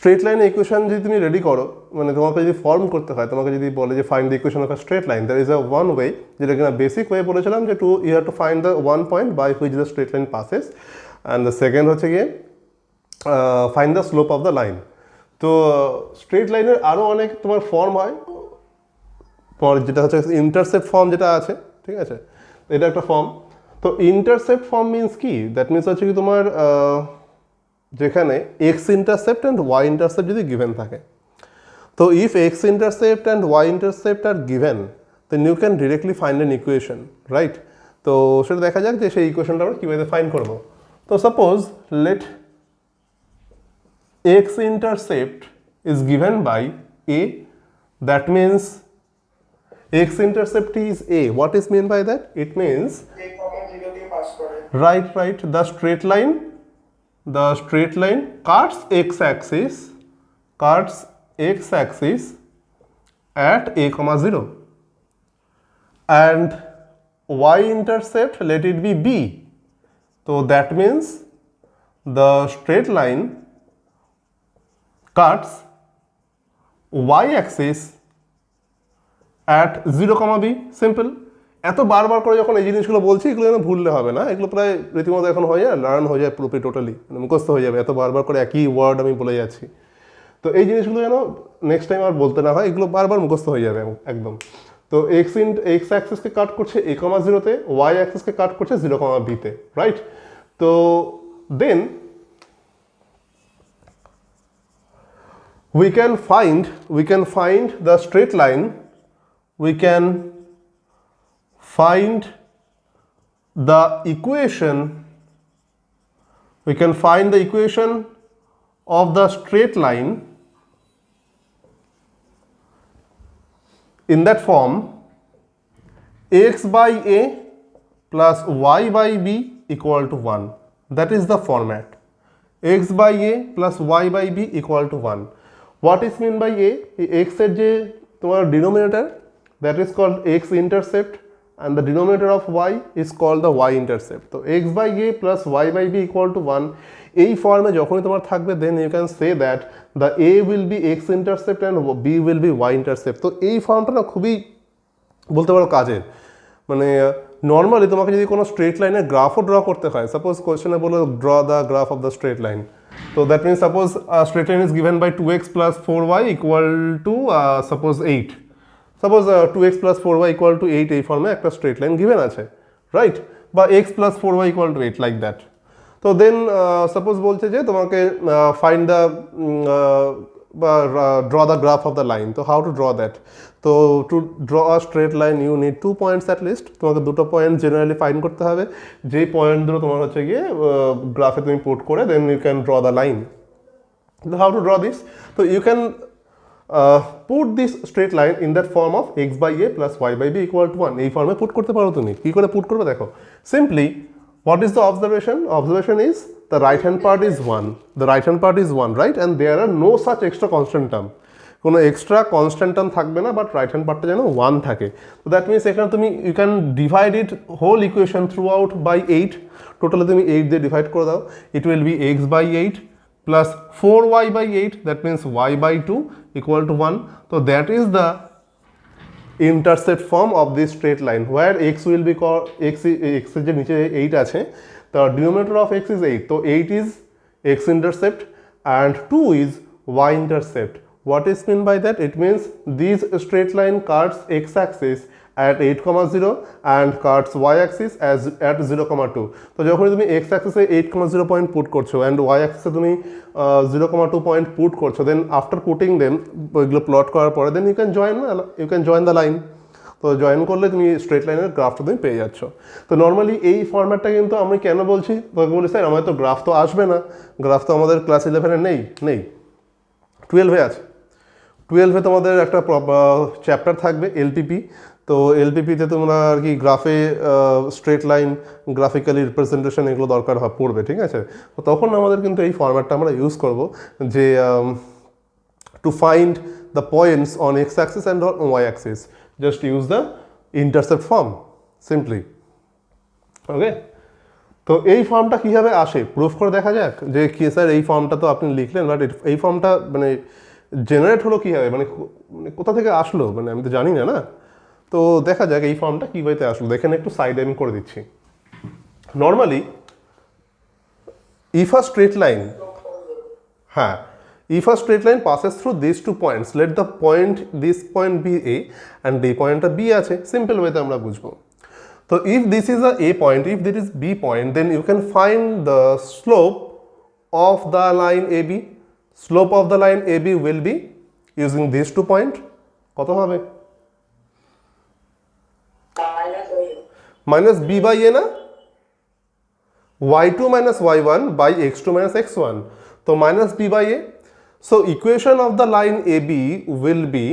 Straight line equation যদি তুমি ready করো, মানে তোমাকে যদি ফর্ম করতে হয়, তোমাকে যদি বলে যে find the equation of a straight line, there is a one way, যেটা কিনা বেসিক ওয়ে বলেছিলাম যে you have to find the one point by which the straight line passes, and the second হচ্ছে গিয়ে find the slope of the line. তো straight লাইনের আরও অনেক তোমার ফর্ম হয়, যেটা হচ্ছে ইন্টারসেপ্ট ফর্ম যেটা আছে, ঠিক আছে, এটা একটা ফর্ম। তো ইন্টারসেপ্ট ফর্ম মিনস কি, দ্যাট মিনস হচ্ছে কি তোমার যেখানে x intercept and y intercept যদি গিভেন থাকে, তো if x intercept and y intercept আর given, then you can directly find an equation, right? তো সেটা দেখা যাক যে সেই ইকুয়েশনটা আমরা কীভাবে ফাইন্ড করবো। তো suppose let x intercept is given by a, that means x intercept is a. What is mean by that? It means right, the straight line cuts x-axis at a comma 0, and y-intercept let it be b. So that means the straight line cuts y-axis at 0, b. Simple. এত বারবার করে যখন এই জিনিসগুলো বলছি, এগুলো যেন ভুললে হবে না, এগুলো প্রায় রীতিমতো এখন হয়ে যায়, লার্ন হয়ে যায় পুরোপুরি, টোটালি মানে মুখস্থ হয়ে যাবে, এত বারবার করে একই ওয়ার্ড আমি বলে যাচ্ছি। তো এই জিনিসগুলো যেন নেক্সট টাইম আর বলতে না হয়, এগুলো বারবার মুখস্থ হয়ে যাবে একদম। তো এক্স অ্যাক্সিসকে কাট করছে a, 0-তে, ওয়াই অ্যাক্সিসকে কাট করছে 0, b-তে, রাইট? তো দেন we can find the straight line, we can find the equation of the straight line in that form: x by a plus y by b equal to 1. That is the format. x by a plus y by b equal to 1. What is mean by a? x এর যে তোমার denominator, that is called x intercept, and the denominator of y is called the y intercept. So x by a plus y by b equal to 1, এই ফর্মে যখনই তোমার থাকবে, then you can say that the a will be x intercept and b will be y intercept. তো এই ফর্মটা না খুবই বলতে পারো কাজের, মানে নর্মালি তোমাকে যদি কোনো স্ট্রেট লাইনের গ্রাফও ড্র করতে হয়, সাপোজ কোয়েশ্চেনে বলো draw the graph of the straight line, so that means suppose a straight line is given by 2x plus 4y equal to suppose 8. Suppose 2x plus 4y equal to 8 এই ফর্মে একটা straight line given আছে, right? বা x plus 4y equal to 8, like that. তো দেন suppose বলছে যে তোমাকে find the বা draw the graph of the line. তো হাউ টু ড্র দ্যাট? তো to draw a straight line you need 2 points at least. তোমাকে দুটো পয়েন্ট জেনারেলি ফাইন্ড করতে হবে, যেই পয়েন্টগুলো তোমার হচ্ছে গিয়ে গ্রাফে তুমি পুট করে then you can draw the line. How to draw this? তো you can put this straight line in that form of x by a plus y by b equal to 1. এই ফর্মে পুট করতে পারো তুমি। কী করে put করবে দেখো, simply what is the observation? Observation is the right hand part is 1. The right hand part is 1, right? And there are no such extra constant term. কোনো extra constant term থাকবে না, but right hand পার্টটা যেন 1 থাকে। তো that means এখানে তুমি you can divide it whole equation throughout by 8। Totally তুমি 8 দিয়ে ডিভাইড করে দাও। It will be x by 8 plus 4y by 8, that means y by 2 equal to 1. So that is the intercept form of this straight line, where x will be called x এর যে নিচে 8 আছে, the denominator of x is 8. So 8 is x intercept and 2 is y intercept. What is meant by that? It means this straight line cuts x axis at 8, 0 and cuts y axis as at 0, 2. তো যখন তুমি x axis এ 8, 0 point put করছো and y axis এ তুমি 0, 2 point put করছো, then after putting them ওইগুলো plot করার পরে then you can join the line. তো জয়েন করলে তুমি স্ট্রেট লাইনের গ্রাফটা তুমি পেয়ে যাচ্ছ। তো নর্মালি এই ফরম্যাটটা কিন্তু আমি কেন বলছি, তোকে বলি স্যার আমাদের তো গ্রাফ তো আসবে না, গ্রাফ তো আমাদের ক্লাস 11-এ নেই 12-এ আছে। 12-এ তোমাদের একটা চ্যাপ্টার থাকবে এলপিপি। তো এলপিপিতে তোমরা আর কি গ্রাফে স্ট্রেট লাইন, গ্রাফিক্যালি রিপ্রেজেন্টেশন এগুলো দরকার পড়বে, ঠিক আছে? তো তখন আমাদের কিন্তু এই ফরম্যাটটা আমরা ইউজ করব, যে to find the points on x axis and on y axis, just use the intercept form simply. Okay, তো এই ফর্মটা কীভাবে আসে প্রুফ করে দেখা যাক যে কি স্যার এই ফর্মটা তো আপনি লিখলেন বাট এই ফর্মটা মানে জেনারেট হলো কীভাবে মানে কোথা থেকে আসলো মানে আমি তো জানি না না। তো দেখা যাক এই ফর্মটা কীভাবে আসলো। এখানে একটু সাইড আমি করে দিচ্ছি। Normally if a straight line হ্যাঁ if a straight line passes through these two points, let the point this point be A and এই পয়েন্টটা B আছে, সিম্পল ওয়েতে আমরা বুঝবো। তো if this is a point, if this is B point, then you can find the slope of the line AB. Slope of the line AB will be using these two point কত হবে minus B by A না, y2 minus y1 by x2 minus x1, so minus b by a. So equation of the line AB will be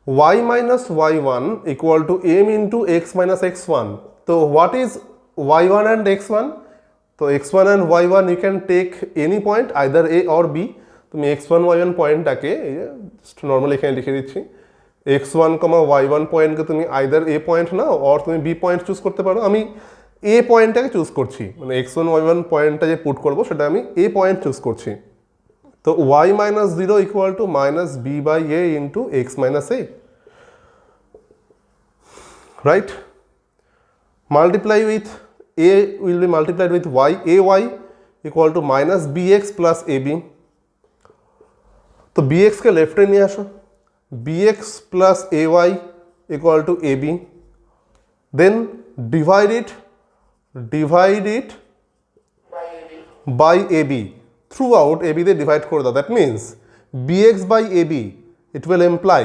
y minus y1 equal to m into x minus x1. So what is y1 and x1? So x1 and y1 you can take any point either a or b. তুমি x1 y1 পয়েন্টটাকে normally এখানে লিখে দিচ্ছি, x1, y1 পয়েন্টকে তুমি either a point now or তুমি b point choose করতে পারো। আমি এ পয়েন্টটাকে choose করছি, মানে x1 y1 পয়েন্টটা যে পুট করবো সেটা আমি এ পয়েন্ট চুজ করছি। তো y minus 0 equal to minus b by a into x minus a, right? Multiply with a will be multiplied with y, ay equal to minus bx plus ab. তো bx কে লেফটে নিয়ে আসো, bx plus ay equal to ab, then divide it by AB throughout AB they divide করে দাও, that means bx by AB it will imply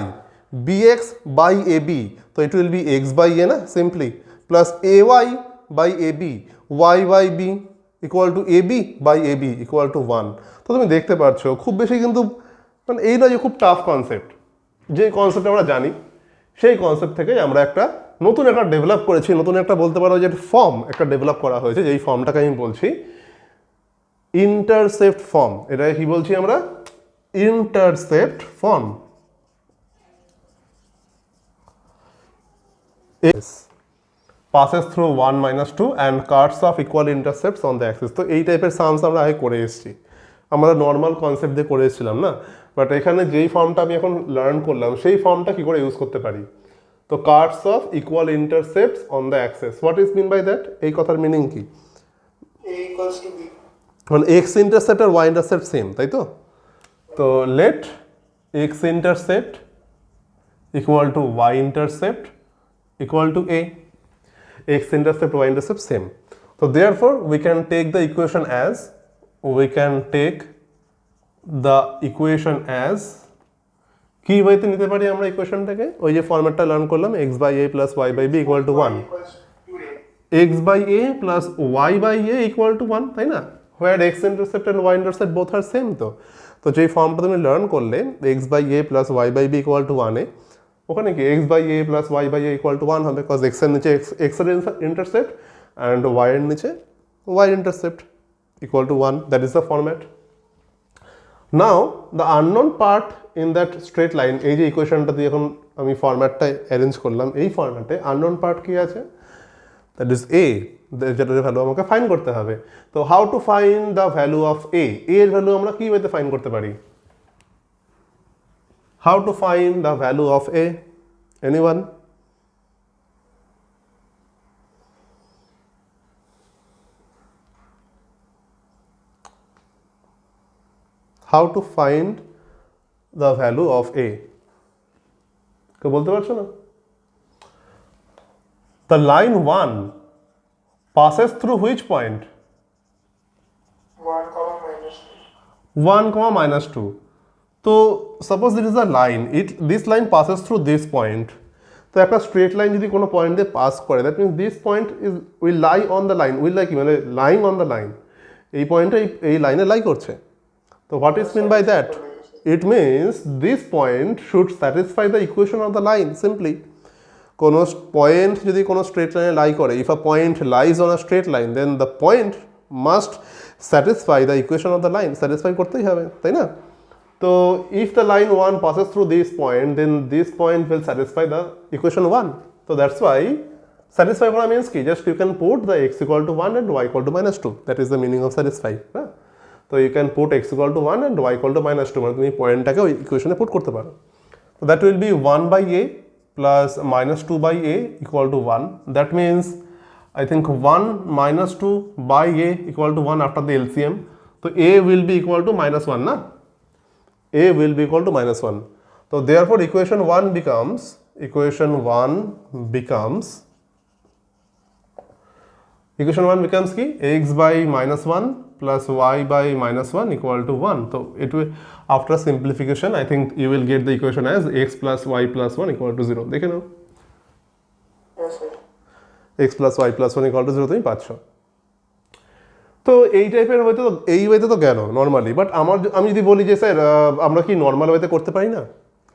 bx by AB, so it will be x by a না simply, plus ay by AB y by b equal to AB by AB equal to 1. তো তুমি দেখতে পাচ্ছো খুব বেশি কিন্তু মানে এই নয় যে খুব টাফ কনসেপ্ট, যে কনসেপ্ট আমরা জানি সেই কনসেপ্ট থেকে আমরা একটা নতুন একটা ডেভেলপ করেছি, নতুন একটা বলতে পারো যে ফর্ম একটা ডেভেলপ করা হয়েছে, যেই ফর্মটাকে আমি বলছি ইন্টারসেপ্ট ফর্ম। এটা কি বলছি আমরা? Intercept form. passes through 1 minus 2 and cuts off equal intercepts on the axis. তো এই টাইপের সামস আমরা আগে করে এসেছি, আমরা নর্মাল কনসেপ্ট দিয়ে করে এসেছিলাম না, বাট এখানে যেই ফর্মটা আমি এখন লার্ন করলাম সেই ফর্মটা কি করে ইউজ করতে পারি। তো cuts off equal intercepts on the axes, what is mean by that? এই কথার মিনিং কি? মানে এক্স ইন্টারসেপ্ট আর ওয়াই ইন্টারসেপ্ট সেম, তাই তো? তো let x intercept equal to y intercept equal to A, x intercept y intercept same. তো therefore we can take the equation as কি ওয়েতে নিতে পারি আমরা ইকুয়েশনটাকে? ওই যে ফরম্যাটটা লার্ন করলাম, x by A plus y by B equal to 1, x by A plus y by A equal to 1, তাই না? Where x intercept and y intercept both are same. তো যেই ফর্মটা তুমি লার্ন করলে x by A plus y by B equal to 1 A, ওখানে কি x by A plus y by A equal to 1 হবে, বিকজ এক্স এর নিচে এক্স এর ইন্টারসেপ্ট অ্যান্ড ওয়াই এর নিচে y intercept equal to 1, that is the format. Now the unknown part in that straight line, এই যে ইকুয়েশনটা দিয়ে এখন আমি ফরম্যাটটা অ্যারেঞ্জ করলাম, এই ফরম্যাটে আননোন পার্ট কি আছে? দ্যাট ইজ এ, যেটার ভ্যালু আমাকে ফাইন্ড করতে হবে। তো how to find the value of A, এর ভ্যালু আমরা কি ওয়েতে ফাইন্ড করতে পারি? How to find the value of A, anyone? How to find the value of A, কেউ বলতে পারছো না? The line 1 passes through which point? 1, minus 2. So suppose there is a line, this line passes through this point. তো একটা straight line যদি কোনো point দিয়ে pass করে, that means this point will lie on the line, will lie কি মানে lying on the line, এই পয়েন্টটা এই লাইনে লাই করছে। তো what is mean by that? It means this point should satisfy the equation of the line simply. কোনো point যদি কোনো স্ট্রেট লাইনে লাই করে, if a point lies on a straight line, then the point must satisfy the equation of the line, satisfy করতেই হবে, তাই না? তো if the line 1 passes through this point, then this point will satisfy the equation 1. So that's why Satisfy করা means কি, just you can put the x equal to 1 and y equal to -2, that is the meaning of satisfy, হ্যাঁ? তো you can put x equal to 1 and y equal to -2, মানে তুমি পয়েন্টটাকে ওই ইকুয়েশনে put করতে পারো। So that will be 1 by a plus -2 by a equal to 1. That means I think 1 minus 2 by a equal to 1 after the LCM. So a will be equal to -1 na? A will be equal to -1. So therefore equation 1 becomes ki x by -1 plus y by -1 equal to 1. So it will, after simplification, I think you will get the equation as x plus y plus 1 equal to 0. দেখে নাও, x plus y plus 1 equal to 0 তুমি পাচ্ছ। তো এই টাইপের হয়তো এই ওয়েতে তো গেল নর্মালি, বাট আমি যদি বলি যে স্যার আমরা কি নর্মাল ওয়েতে করতে পারি না,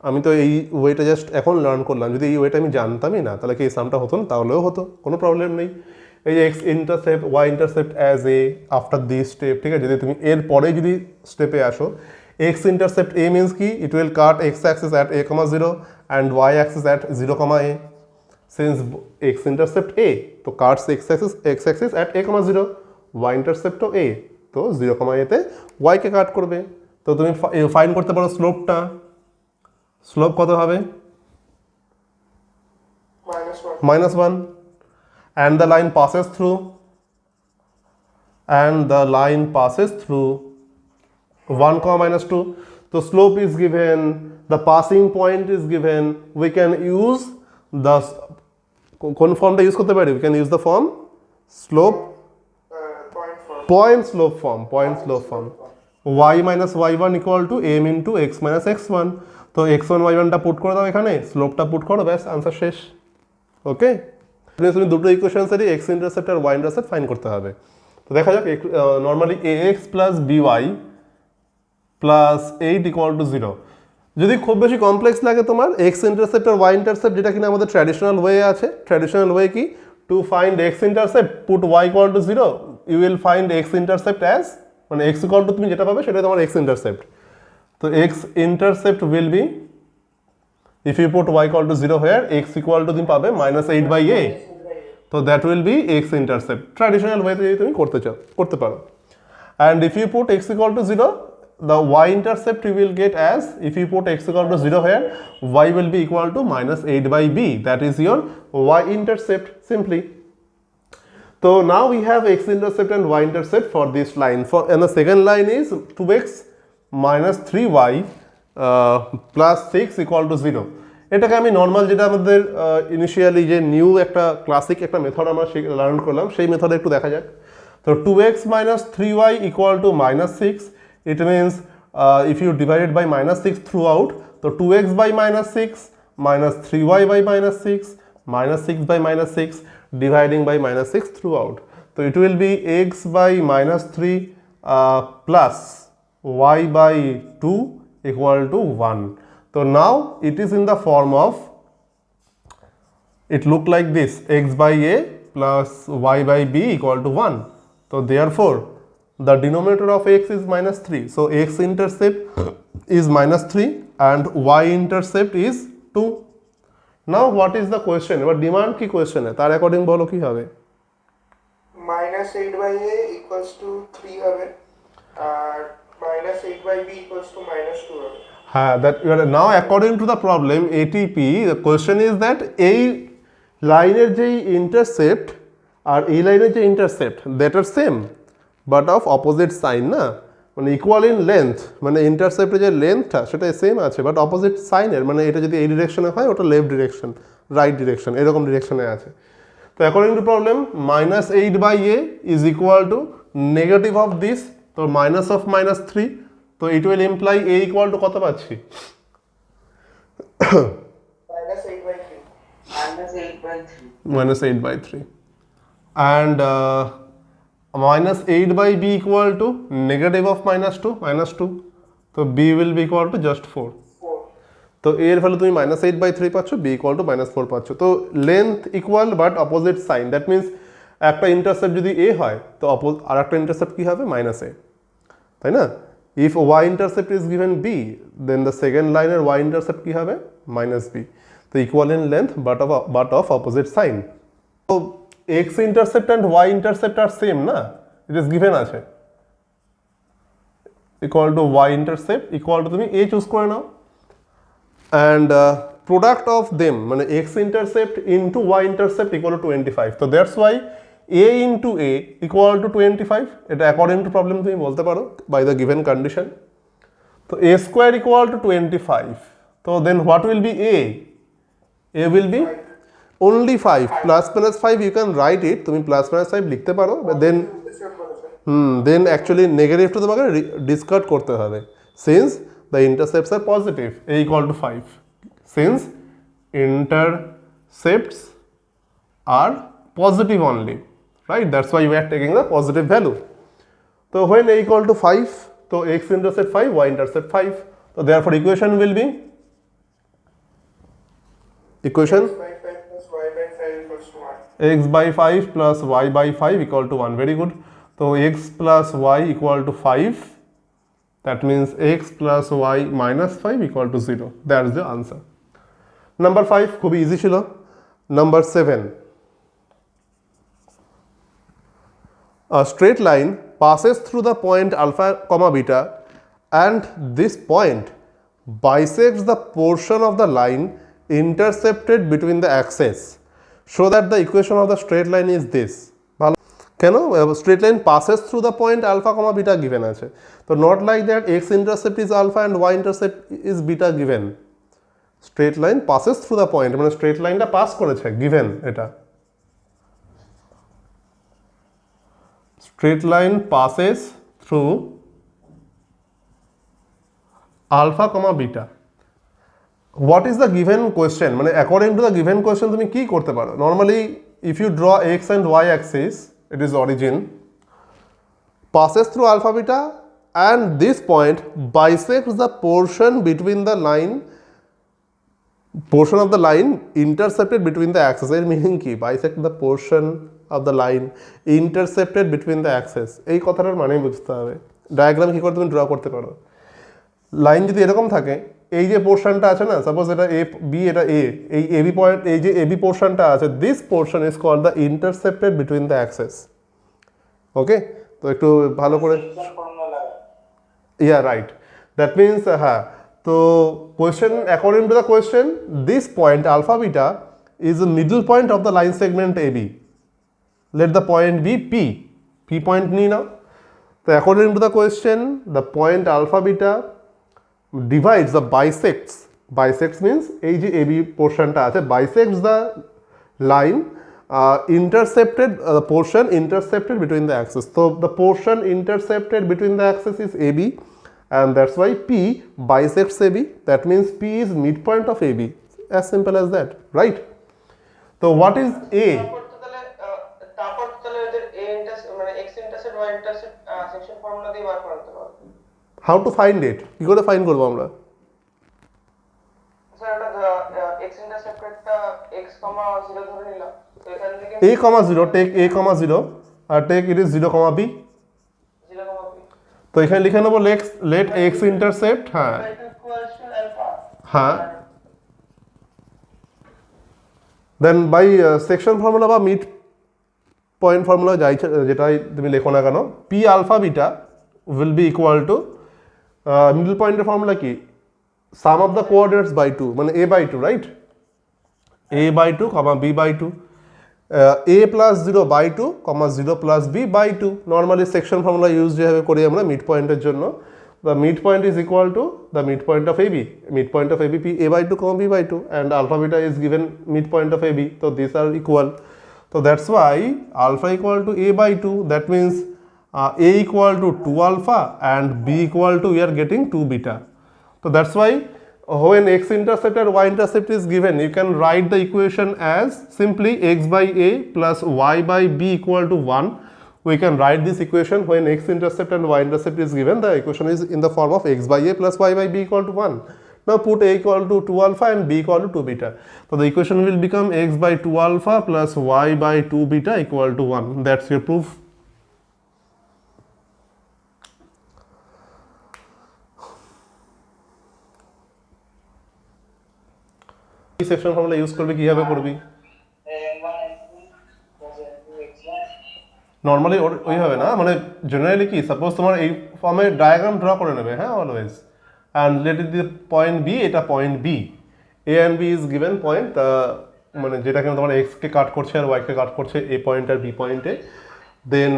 আমি তো এই ওয়েটা জাস্ট এখন লার্ন করলাম, যদি এই ওয়েটা আমি জানতামই না তাহলে কি এই সামটা হতো না? তাহলেও হতো, কোনো প্রবলেম নেই। এই যে x intercept y intercept as a after this step, ঠিক আছে, যদি তুমি এর পরে যদি স্টেপে আসো, এক্স ইন্টারসেপ্ট এ মিনস কি, it will cut x axis at a, 0 and y axis at 0, a. Since x intercept a, তো cuts x axis at a, 0, y intercept তো a, তো 0, a তে y কে কাট করবে। তো তুমি ফাইন্ড করতে পারো স্লোপটা, স্লোপ কত হবে? -1, and the line passes through 1, -2. So slope is given, the passing point is given, we can use the কোন ফর্মটা ইউজ করতে পারি? We can use the form slope point slope form y minus y1 equal to m into x minus x1. তো x1 y1 টা put করে দাও এখানে, স্লোপটা put করো, ব্যাস আনসার শেষ। ওকে, তুমি দুটো ইকুয়েশনসেরই x ইন্টারসেপ্ট আর y ইন্টারসেপ্ট ফাইন্ড করতে হবে। তো দেখা যাক, normally ax plus by plus 8 equal to 0। যদি খুব বেশি কমপ্লেক্স লাগে তোমার, এক্স ইন্টারসেপ্ট আর ওয়াই ইন্টারসেপ্ট, যেটা কিনা আমাদের ট্র্যাডিশনাল ওয়ে আছে, ট্র্যাডিশনাল ওয়ে কি, to find x intercept put y equal to 0, you will find x intercept as, মানে এক্স ইকুয়াল টু তুমি যেটা পাবে সেটাই তোমার এক্স ইন্টারসেপ্ট। তো x intercept will be, if you put y equal to 0 here, x equal to তুমি পাবে -8 by a, তো that will be x intercept. Traditional ওয়েতে যদি তুমি করতে পারো, and if you put x equal to 0, the y intercept you will get as, if you put x equal to 0 here, y will be equal to -8 by b, that is your y intercept simply. So now we have x intercept and y intercept for this line, and the second line is 2x minus 3y plus 6 equal to 0. এটাকে আমি normal, যেটা আমাদের initially যে new একটা classic একটা method আমরা learn করলাম, সেই মেথডে একটু দেখা যাক। তো 2x minus 3y equal to -6, it means if you divide it by -6 throughout, so 2x by -6 minus 3y by -6 -6 by -6 dividing by -6 throughout, so it will be x by -3 plus y by 2 equal to 1. So now it is in the form of, it look like this, x by a plus y by b equal to 1. So therefore the denominator of x is -3, so x intercept is -3 and y intercept is 2. Now what is the question? এবার demand কি কোয়েশ্চেনে, তার according বলো কি হবে? -8 by a equals to 3 হবে, আর -8 by b equals to -2 হবে। হ্যাঁ, that you are now according to the problem ATP, the question is that এই লাইনের যে ইন্টারসেপ্ট আর এই লাইনের যে intercept, that are same but of opposite sign, না, মানে ইকুয়াল ইন লেন্থ, মানে ইন্টারসেপ্টের যে লেন্থটা সেটা সেম আছে বাট অপোজিট সাইনের, মানে এটা যদি এই ডিরেকশনে হয় ওটা লেফট ডিরেকশন, রাইট ডিরেকশন, এরকম ডিরেকশনে আছে। তো according two problem -8 by a is equal to negative of this, তো মাইনাস অফ -3, তো it will imply a equal to কত পাচ্ছি? -8 by 3 and -8 by b equal to negative of -2, তো b will be equal to just 4. তো এর value তুমি -8 by 3 পাচ্ছ, b equal to -4 পাচ্ছ। তো length equal but opposite sign, that means একটা ইন্টারসেপ্ট যদি a হয় তো আর একটা ইন্টারসেপ্ট কি হবে? -a, তাই না? If y intercept is given b, then the second লাইনের y intercept কি হবে? -b, তো equal in length but of opposite sign. x intercept and y intercept are same না, it is given আছে, equal to y intercept equal to তুমি a choose করে নাও, and product of them মানে x intercept into y intercept equal to 25, so that's why a into a equal to 25, এটা according to problem তুমি বলতে পারো by the given condition. So a square equal to 25, so then what will be a will be only 5, plus minus 5 you can write it, তুমি plus minus 5 লিখতে পারো, but then then actually negative to তোমাকে discard করতে হবে, since the intercepts are positive, a equal to 5, since intercepts are positive only, right, that's why we are taking the positive value. So when a equal to 5, so x intercept 5, y intercept 5, so therefore equation will be equation x by 5 plus y by 5 equal to 1, very good. So x plus y equal to 5, that means x plus y minus 5 equal to 0, that is the answer. Number 5 খুবই easy ছিল. Number 7, a straight line passes through the point alpha comma beta and this point bisects the portion of the line intercepted between the axes, so that the equation of the straight line is this. ভালো, কেন straight line passes through the point alpha comma beta given আছে, so not like that x intercept is alpha and y intercept is beta given, straight line passes through the point মানে straight লাইনটা pass করেছে given, এটা straight line passes through alpha comma beta. What is the given question? মানে according to the given question তুমি কি করতে পারো? Normally if you draw x and y axis, it is origin, passes through alpha beta and this point bisects the portion between the line, portion of the line intercepted between the axes. এর meaning কি? Bisect the portion of the line intercepted between the axes, এই কথাটার মানে বুঝতে হবে। Diagram কি করে তুমি ড্র করতে পারো, লাইন যদি এরকম থাকে, এই যে পোর্শনটা আছে না, সাপোজ এটা এ বি, এটা এ, এই এবি পয়েন্ট, এই যে এবি পোর্শনটা আছে, this portion is called the intercepted between the axes. Okay, তো একটু ভালো করে, ইয়া রাইট, দ্যাট মিনস হ্যাঁ, তো question according to the question, this point alpha beta is the middle point of the line segment A B, let the point be P, P point নিয়ে নাও। তো according to the question, the point alpha beta divides the bisects means এই যে AB portionটা আছে, bisects the line intercepted, the portion intercepted between the axes, so the portion intercepted between the axes is AB and that's why P bisects AB, that means P is midpoint of AB, as simple as that, right? So what is A? তারপর তাহলে এদের A intercept মানে x intercept y intercept section formula দিয়ে বার করতে পারবো। How to find it? কি করে find করব আমরা? স্যার এটা x ইন্টারসেপ্টটা x, 0 ধরে নিলাম, তো এখান থেকে a, 0, take a, 0 R take it is 0, b, 0, b, তো এখানে লিখে নেব let x intercept, হ্যাঁ হ্যাঁ, দেন বাই সেকশন ফর্মুলা বা মিড পয়েন্ট ফর্মুলা যাই যেটাই তুমি লেখো না কেন, p alpha beta will be equal to middle পয়েন্টের ফর্মুলা কি, সাম অফ দ্য কোঅর্ডিনেটস বাই 2 মানে a by 2, right, a by 2 b by 2, a plus 0 by 2 0 plus b by 2, normally section formula use যেভাবে করি আমরা মিড পয়েন্টের জন্য, the midpoint is equal to the midpoint of AB, midpoint of AB P a by 2 b by 2 and alpha beta is given midpoint of AB, so these are equal, so that's why alpha equal to a by 2, that means a equal to 2 alpha and b equal to, we are getting 2 beta, so that's why when x intercept and y intercept is given, you can write the equation as simply x by a plus y by b equal to 1. We can write this equation when x intercept and y intercept is given, the equation is in the form of x by a plus y by b equal to 1. Now put a equal to 2 alpha and b equal to 2 beta, so the equation will become x by 2 alpha plus y by 2 beta equal to 1, that's your proof. Section formula use করবে কিভাবে করবি, normally ওই হবে না, মানে generally কি, suppose তোমার এই ফর্মে ডায়াগ্রাম ড্র করে নেবে, হ্যাঁ always, and let it the point B, এটা point B, A and B is given point, মানে যেটা কিন্তু তোমার এক্সকে কাট করছে আর ওয়াইকে কাট করছে এ পয়েন্ট আর বি পয়েন্টে, then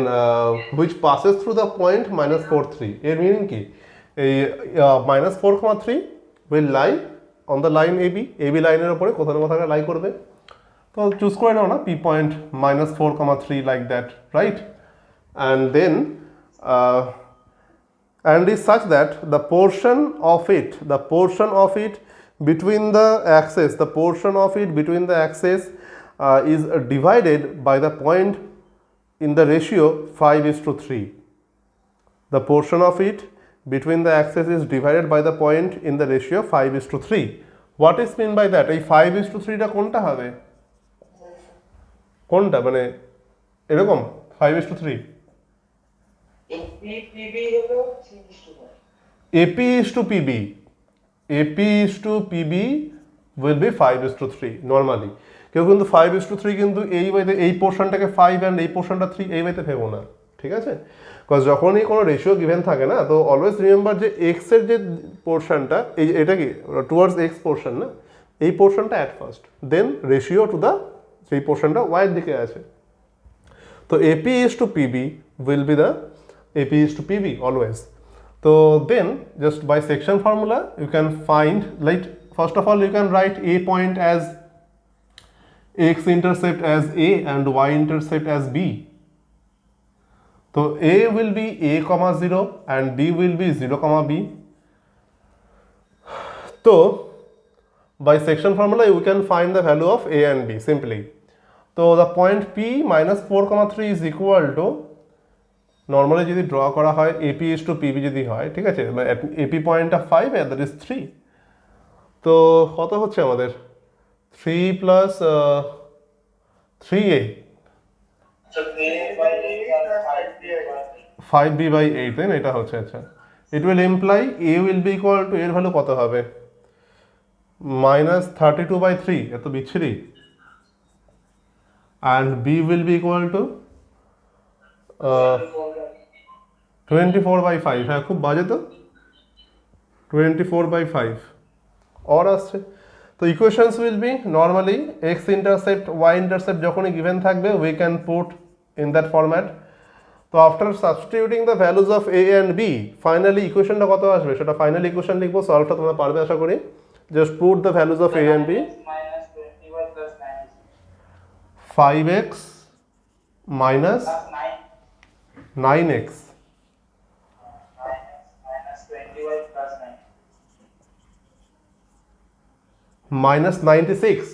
which passes through the point -4 3, এর মিনিং কি, এই -4, 3 will lie on the line AB লাইনের ওপরে কোথাও না কোথাও লাই করবে, তো চুজ করে নাও না P point -4, 3 like that, right, and then and is such that the portion of it between the axes is divided by the point in the ratio 5:3. The portion of it between the axes is divided by the point in the ratio 5:3. What is mean by that? এই 5:3 টা কোনটা হবে, কোনটা, মানে এরকম 5:3, AP is to PB will be 5:3 normally. কেউ কিন্তু 5:3 কিন্তু এই ওয়েতে এই পোর্শনটাকে 5 অ্যান্ড এই পোর্শনটা 3 এই ওয়েতে ভেবো না, ঠিক আছে, বিকজ যখনই কোনো রেশিও গিভেন থাকে না, তো অলওয়েজ রিমেম্বার যে এক্স এর যে পোর্শনটা, এই এটা কি টুয়ার্ডস এক্স পোর্শন না, এই পোর্শনটা at first, then ratio to the সেই পোর্শনটা ওয়াই এর দিকে আছে, তো AP is to PB will be the AP is to PB always. So then just by section formula you can find, like first of all you can write A point as x intercept as A and y intercept as B. So A will be A comma 0 and B will be 0 comma B. So by section formula you can find the value of A and B simply. So the point P -4, 3 is equal to, normally যদি draw করা হয় AP is to PB যদি হয়, ঠিক আছে, AP পয়েন্টটা 5 and that is 3, তো কত হচ্ছে আমাদের 3 প্লাস 3A 5B/8, তাই না, এটা হচ্ছে, আচ্ছা, it will imply A will be equal to, এর ভ্যালু কত হবে -32/3, এত বিচ্ছিরি, and B will be equal to 24/5, হ্যাঁ খুব বাজে তো, 24/5 और আসছে, তো equations will be normally x intercept y intercept যখনই গিভেন থাকবে we can put in that format, তো after substituting the values of A and B finally ইকুয়েশনটা কত আসবে সেটা ফাইনালি ইকুয়েশন লিখবো, সলভটা তোমরা পারবে আশা করি, just put the values of A and b, 5x minus 9x minus 96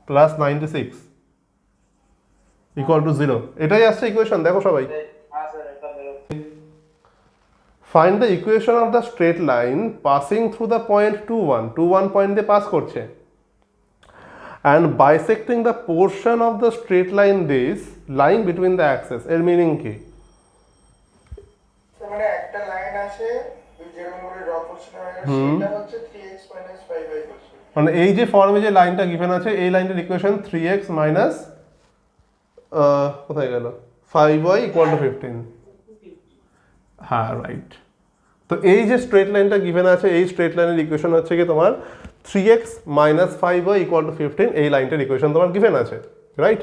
plus 96 equal to 0, এটাই আসছে ইকুয়েশন, দেখো সবাই, find the equation of the straight line passing through the point 2, 1 point দিয়ে পাস করছে, and bisecting the portion of the straight line this lying between the axes, এর meaning কি, মানে একটা লাইন আছে যেরকম করে ড্র করছিলাম সেটা হচ্ছে 3x 5y করছে, মানে এই যে ফর্মে যে লাইনটা গিভেন আছে এই লাইনটার ইকুয়েশন 3x মাইনাস কোথায় গেল 5y = 15, হ্যাঁ রাইট, তো এই যে স্ট্রেট লাইনটা গিভেন আছে এই স্ট্রেট লাইনের ইকুয়েশন হচ্ছে কি তোমার 3x - 5y = 15, এই লাইনটার ইকুয়েশন তোমার গিভেন আছে, right,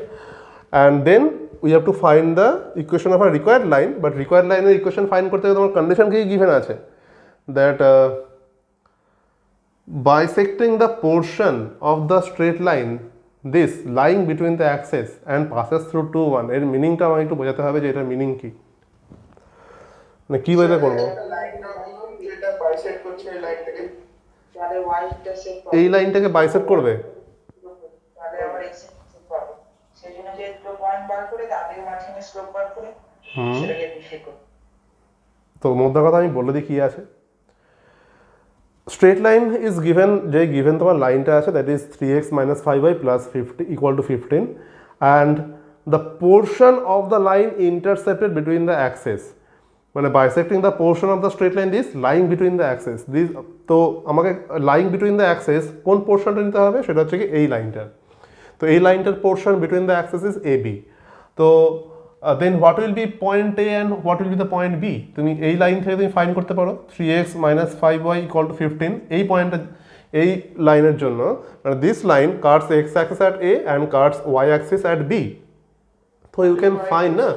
and then we have to find the equation of a required line, but required লাইনের ইকুয়েশন ফাইন্ড করতে গেলে তোমার কন্ডিশন কি গিভেন আছে, that bisecting the portion of the straight line this lying between the axes and passes through 2, 1, এর মিনিংটা আমাকে একটু বোঝাতে হবে যে এটার মিনিং কি, মানে কি বলতে করবো, যেটা বাইসেক্ট করছে এই লাইনটাকে, তাহলে y ইন্টারসেক্ট এই লাইনটাকে বাইসেক্ট করবে, তাহলে আমরা x ইন্টারসেক্ট পাবো, সেজন্য যে দুটো পয়েন্ট বার করে তাদের মাঝখানে স্লোপ বার করে সেটাকে ডিফাইন করব, তো মোদ্দা কথা আমি বলে দিই কি আছে, straight line is given, যে given তোমার লাইনটা আছে that is 3x - 5y plus 50 = 15, and the portion of the line intercepted between the axes, মানে bisecting the portion of the straight line is lying between the axes this, তো আমাকে lying between the axes কোন পোর্শনটা নিতে হবে সেটা হচ্ছে কি এই লাইনটা, তো এই লাইনটার portion between the axes is AB, তো তো then what will be point A and what will be the point B, তুমি এই লাইন থেকে তুমি ফাইন্ড করতে পারো 3x minus 5y equal to 15, এই পয়েন্টটা এই লাইনের জন্য মানে this line cuts x axis at a and cuts y axis at b, তো ইউ ক্যান ফাইন্ড না।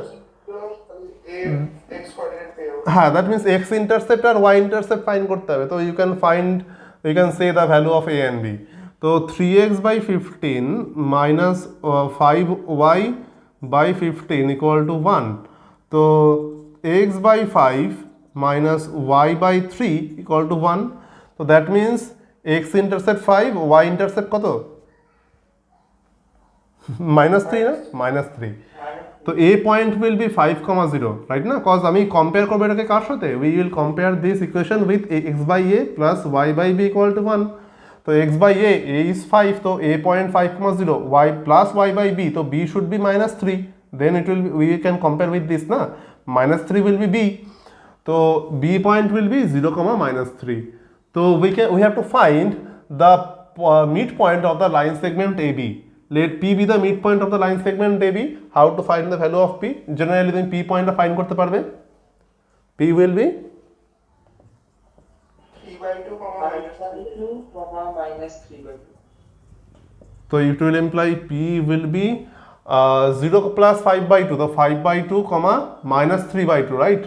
হ্যাঁ, দ্যাট মিনস এক্স ইন্টারসেপ্ট আর ওয়াই ইন্টারসেপ্ট ফাইন্ড করতে হবে, তো you can find, you can say the value of A and b. তো 3x/15 minus 5y/15 equal to 1, তো x/5 minus y/3 equal to 1, তো that means x intercept 5, y intercept কত? -3 না, -3। তো a point will be 5,0, right না? Cause আমি compare করবো এটাকে কার সাথে? We will compare this equation with x/a plus y/b equal to 1। তো x/a is 5, তো a point 5,0, y plus y/b, তো b should be -3, then it will be, we can compare with this না, -3 will be b, তো b point will be 0, -3, so we have to find the midpoint of the line segment AB. Let P be the midpoint of the line segment AB. How to find the value of P? Generally তুমি P point find করতে পারবে, P will be P/2, minus 3/2. so it will imply P will be 0 plus 5/2, so 5/2, minus 3/2, right?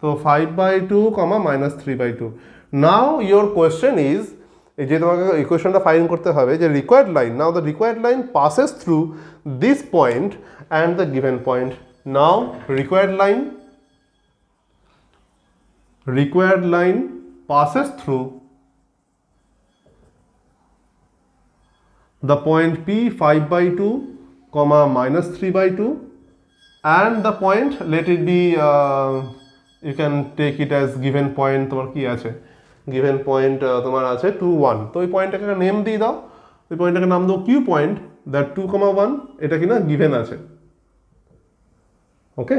So 5/2, minus 3/2. Now your question is, এই যে তোমাকে ইকুয়েশনটা find করতে হবে যে required line, now the required line passes through this point and the given point. Now required line passes through the point P 5/2, minus 3/2, and the point, let it be, you can take it as given point, তোমার কি আছে given point তোমার আছে 2, 1, তো ওই পয়েন্টটাকে name দিয়ে দাও, ওই পয়েন্টটাকে নাম দাও Q পয়েন্ট, দ্যাট 2, 1 এটা কিনা given আছে, ওকে?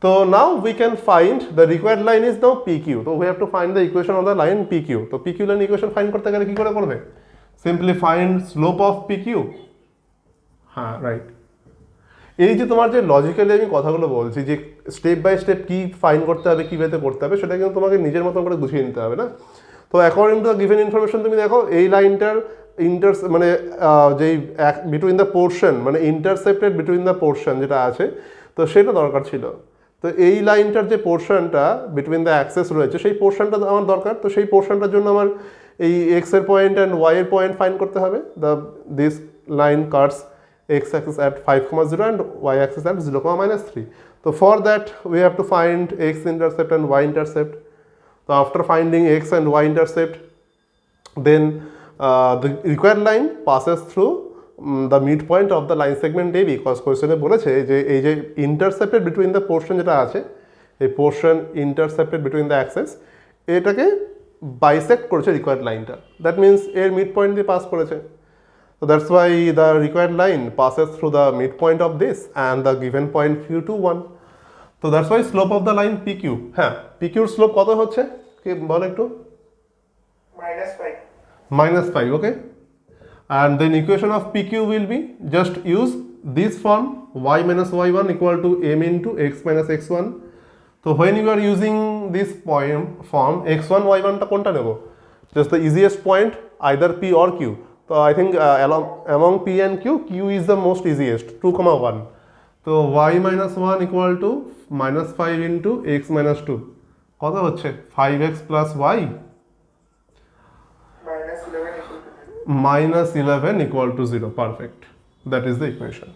তো now we can find the required line is now PQ, so we have to find the equation of the line PQ, তো PQ লাইন ইকুয়েশন ফাইন্ড করতে গেলে কি করে করবে? Simply find slope of PQ, হ্যাঁ right. এই যে তোমার যে লজিক্যালি আমি কথাগুলো বলছি যে স্টেপ বাই স্টেপ কি ফাইন্ড করতে হবে, কীভাবে করতে হবে, সেটা কিন্তু তোমাকে নিজের মতন করে গুছিয়ে নিতে হবে না। তো according to the given information তুমি দেখো এই লাইনটার মানে যেই বিটুইন দ্য পোর্শন, মানে ইন্টারসেপ্টেড বিটুইন দ্য পোর্শন যেটা আছে, তো সেটা দরকার ছিল। তো এই লাইনটার যে পোর্শনটা বিটুইন দ্য অ্যাক্সেস রয়েছে সেই পোর্শনটা আমার দরকার, তো সেই পোর্শনটার জন্য আমার এই এক্স এর পয়েন্ট অ্যান্ড ওয়াই এর পয়েন্ট ফাইন্ড করতে হবে। This line cuts x-axis at 5,0 and y-axis at 0, -3. So for that we have to find x-intercept and y-intercept. So after finding x and y-intercept, then the required line passes through the midpoint of the line segment AB, because question এ বলেছে যে এই যে intercepted between the portion যেটা আছে, এই portion intercepted between the axis, এটাকে bisect করেছে required লাইনটা, that means এর midpoint দিয়ে পাস করেছে। So that's why the required line passes through the midpoint of this and the given point Q2, 1. So that's why slope of the line PQ. হ্যাঁ, PQ এর slope কত হচ্ছে কি বল একটু? -5, okay? And then equation of PQ will be, just use this form, y minus y1 equal to m into x minus x1. So when you are using this form, x1, y1 টা কোনটা নেব? Just the easiest point, either P or Q. So I think among P and Q, Q is the most easiest, 2, 1. So y minus 1 equal to -5 into x minus 2. কত হচ্ছে? 5x plus y -11 equal to 0. Perfect. That is the equation.